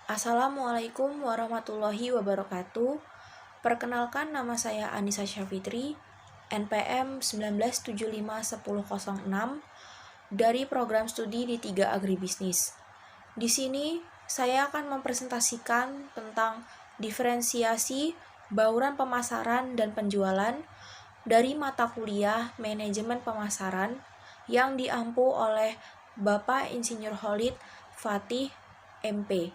Assalamualaikum warahmatullahi wabarakatuh. Perkenalkan, nama saya Anissa Syafitri, NPM 19751006 dari program studi di 3 Agribisnis. Di sini saya akan mempresentasikan tentang diferensiasi bauran pemasaran dan penjualan dari mata kuliah Manajemen Pemasaran yang diampu oleh Bapak Insinyur Khalid Fatih MP.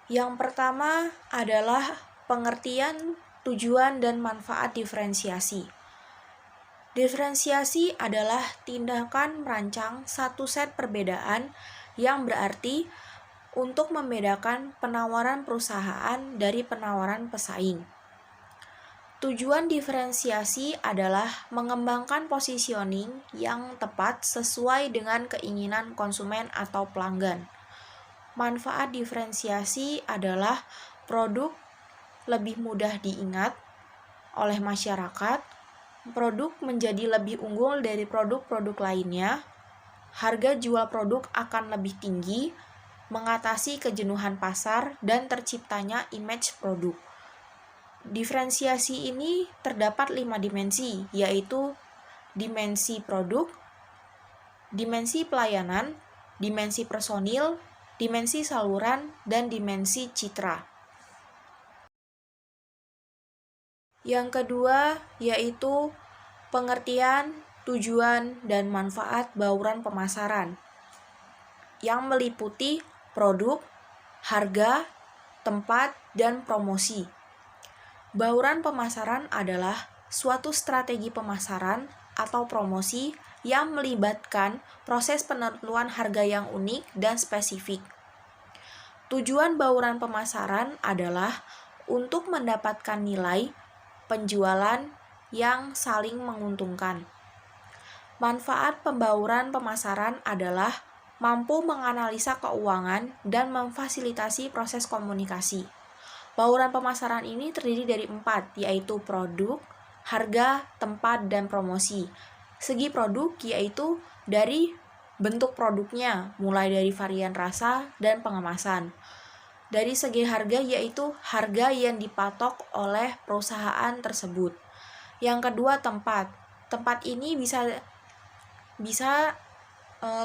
Yang pertama adalah pengertian, tujuan, dan manfaat diferensiasi. Diferensiasi adalah tindakan merancang satu set perbedaan yang berarti untuk membedakan penawaran perusahaan dari penawaran pesaing. Tujuan diferensiasi adalah mengembangkan positioning yang tepat sesuai dengan keinginan konsumen atau pelanggan. Manfaat diferensiasi adalah produk lebih mudah diingat oleh masyarakat, produk menjadi lebih unggul dari produk-produk lainnya, harga jual produk akan lebih tinggi, mengatasi kejenuhan pasar, dan terciptanya image produk. Diferensiasi ini terdapat 5 dimensi, yaitu dimensi produk, dimensi pelayanan, dimensi personil, dimensi saluran, dan dimensi citra. Yang kedua yaitu pengertian, tujuan, dan manfaat bauran pemasaran yang meliputi produk, harga, tempat, dan promosi. Bauran pemasaran adalah suatu strategi pemasaran atau promosi yang melibatkan proses penentuan harga yang unik dan spesifik. Tujuan bauran pemasaran adalah untuk mendapatkan nilai penjualan yang saling menguntungkan. Manfaat pembauran pemasaran adalah mampu menganalisa keuangan dan memfasilitasi proses komunikasi. Bauran pemasaran ini terdiri dari 4, yaitu produk, harga, tempat, dan promosi. Segi produk yaitu dari bentuk produknya, mulai dari varian rasa dan pengemasan. Dari segi harga yaitu harga yang dipatok oleh perusahaan tersebut. Yang kedua, tempat. Tempat ini bisa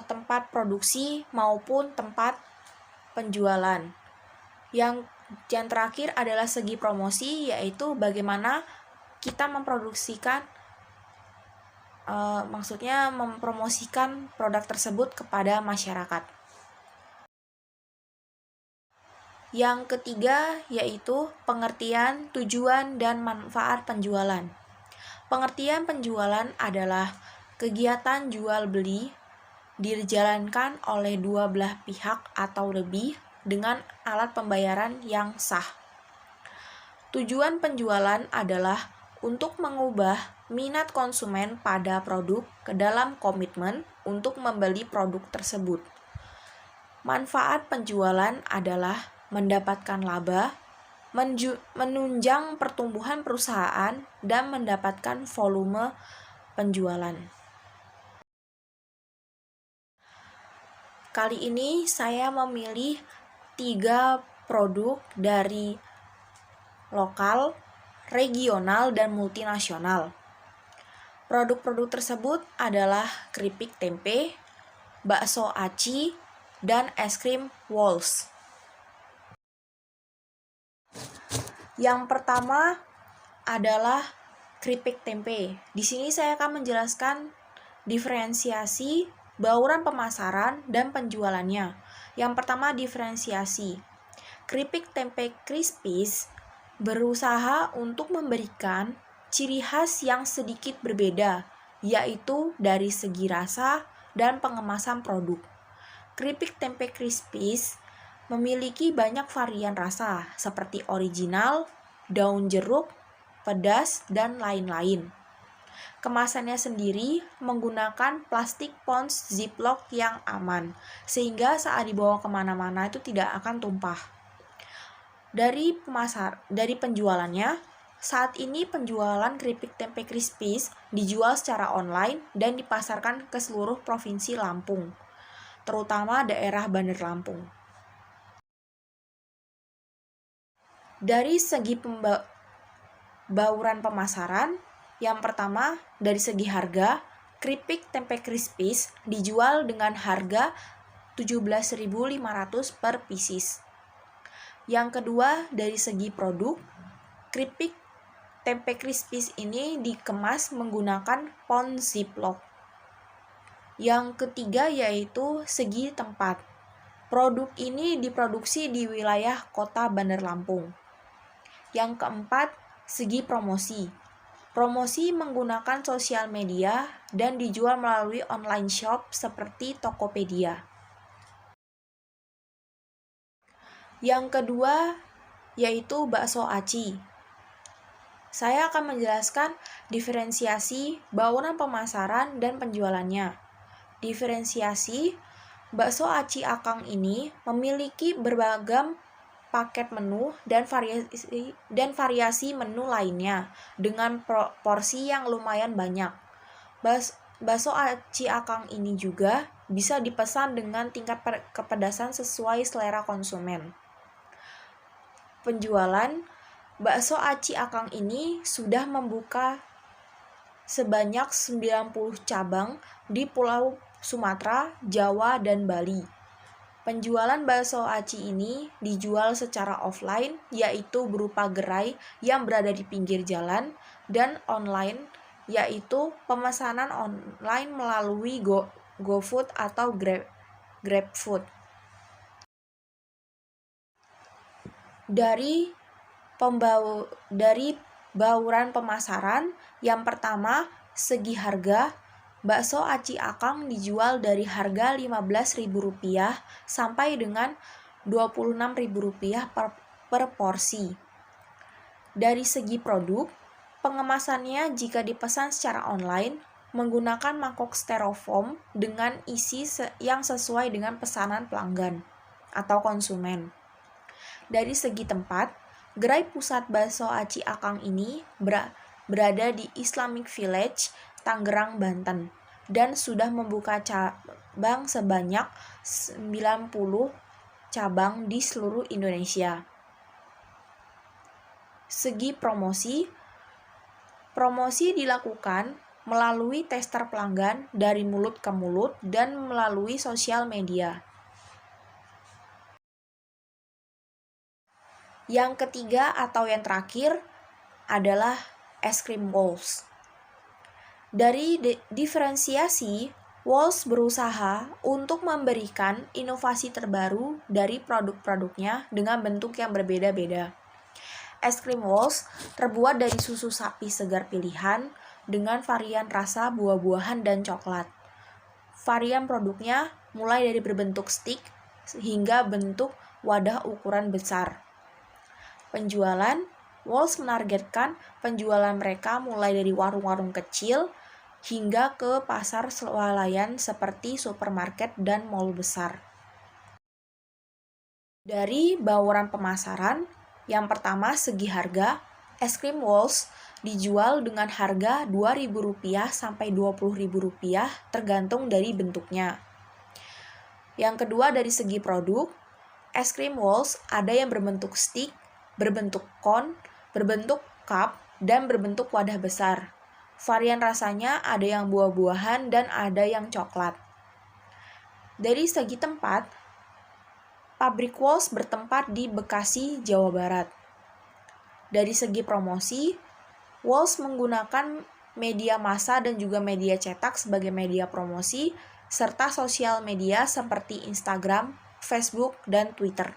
tempat produksi maupun tempat penjualan. Yang terakhir adalah segi promosi, yaitu bagaimana kita mempromosikan produk tersebut kepada masyarakat. Yang ketiga yaitu pengertian, tujuan, dan manfaat penjualan. Pengertian penjualan adalah kegiatan jual beli dijalankan oleh dua belah pihak atau lebih dengan alat pembayaran yang sah. Tujuan penjualan adalah untuk mengubah minat konsumen pada produk ke dalam komitmen untuk membeli produk tersebut. Manfaat penjualan adalah mendapatkan laba, menunjang pertumbuhan perusahaan, dan mendapatkan volume penjualan. Kali ini saya memilih 3 produk dari lokal, regional, dan multinasional. Produk-produk tersebut adalah keripik tempe, bakso aci, dan es krim Walls. Yang pertama adalah keripik tempe. Di sini saya akan menjelaskan diferensiasi bauran pemasaran dan penjualannya. Yang pertama, diferensiasi. Keripik tempe Crispis berusaha untuk memberikan ciri khas yang sedikit berbeda, yaitu dari segi rasa dan pengemasan produk. Keripik tempe Crispis memiliki banyak varian rasa, seperti original, daun jeruk, pedas, dan lain-lain. Kemasannya sendiri menggunakan plastik pouch Ziploc yang aman, sehingga saat dibawa kemana-mana itu tidak akan tumpah. Dari penjualannya, saat ini penjualan keripik tempe Crispis dijual secara online dan dipasarkan ke seluruh provinsi Lampung. terutama daerah Bandar Lampung. Dari segi bauran pemasaran, yang pertama dari segi harga, keripik tempe crispies dijual dengan harga 17.500 per pieces. Yang kedua dari segi produk, keripik tempe crispies ini dikemas menggunakan pon ziplock. Yang ketiga yaitu segi tempat. Produk ini diproduksi di wilayah kota Bandar Lampung. Yang keempat, segi promosi. Promosi menggunakan sosial media dan dijual melalui online shop seperti Tokopedia. Yang kedua yaitu bakso aci. Saya akan menjelaskan diferensiasi bauran pemasaran dan penjualannya. Diferensiasi bakso aci akang ini memiliki beragam paket menu dan variasi menu lainnya dengan porsi yang lumayan banyak. Bakso aci akang ini juga bisa dipesan dengan tingkat kepedasan sesuai selera konsumen. Penjualan bakso aci akang ini sudah membuka sebanyak 90 cabang di Pulau Sumatera, Jawa, dan Bali. Penjualan bakso aci ini dijual secara offline, yaitu berupa gerai yang berada di pinggir jalan, dan online, yaitu pemesanan online melalui GoFood atau GrabFood. Dari bauran pemasaran, yang pertama segi harga, bakso aci akang dijual dari harga Rp15.000 sampai dengan Rp26.000 per porsi. Dari segi produk, pengemasannya jika dipesan secara online menggunakan mangkok styrofoam dengan isi yang sesuai dengan pesanan pelanggan atau konsumen. Dari segi tempat, gerai pusat bakso aci akang ini berada di Islamic Village, Tangerang, Banten, dan sudah membuka cabang sebanyak 90 cabang di seluruh Indonesia. Segi promosi dilakukan melalui tester pelanggan dari mulut ke mulut dan melalui sosial media. Yang ketiga atau yang terakhir adalah es krim Walls. Dari diferensiasi, Walls berusaha untuk memberikan inovasi terbaru dari produk-produknya dengan bentuk yang berbeda-beda. Es krim Walls terbuat dari susu sapi segar pilihan dengan varian rasa buah-buahan dan coklat. Varian produknya mulai dari berbentuk stik hingga bentuk wadah ukuran besar. Penjualan, Walls menargetkan penjualan mereka mulai dari warung-warung kecil hingga ke pasar swalayan seperti supermarket dan mal besar. Dari bauran pemasaran, yang pertama segi harga, es krim Walls dijual dengan harga Rp2.000 sampai Rp20.000 tergantung dari bentuknya. Yang kedua dari segi produk, es krim Walls ada yang berbentuk stick, berbentuk kon, berbentuk cup, dan berbentuk wadah besar. Varian rasanya ada yang buah-buahan dan ada yang coklat. Dari segi tempat, pabrik Walls bertempat di Bekasi, Jawa Barat. Dari segi promosi, Walls menggunakan media massa dan juga media cetak sebagai media promosi, serta sosial media seperti Instagram, Facebook, dan Twitter.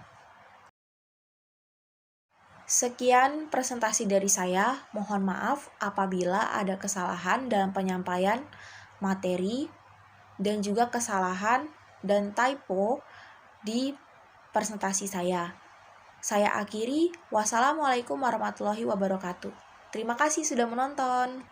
Sekian presentasi dari saya, mohon maaf apabila ada kesalahan dalam penyampaian materi dan juga kesalahan dan typo di presentasi saya. Saya akhiri, wassalamualaikum warahmatullahi wabarakatuh. Terima kasih sudah menonton.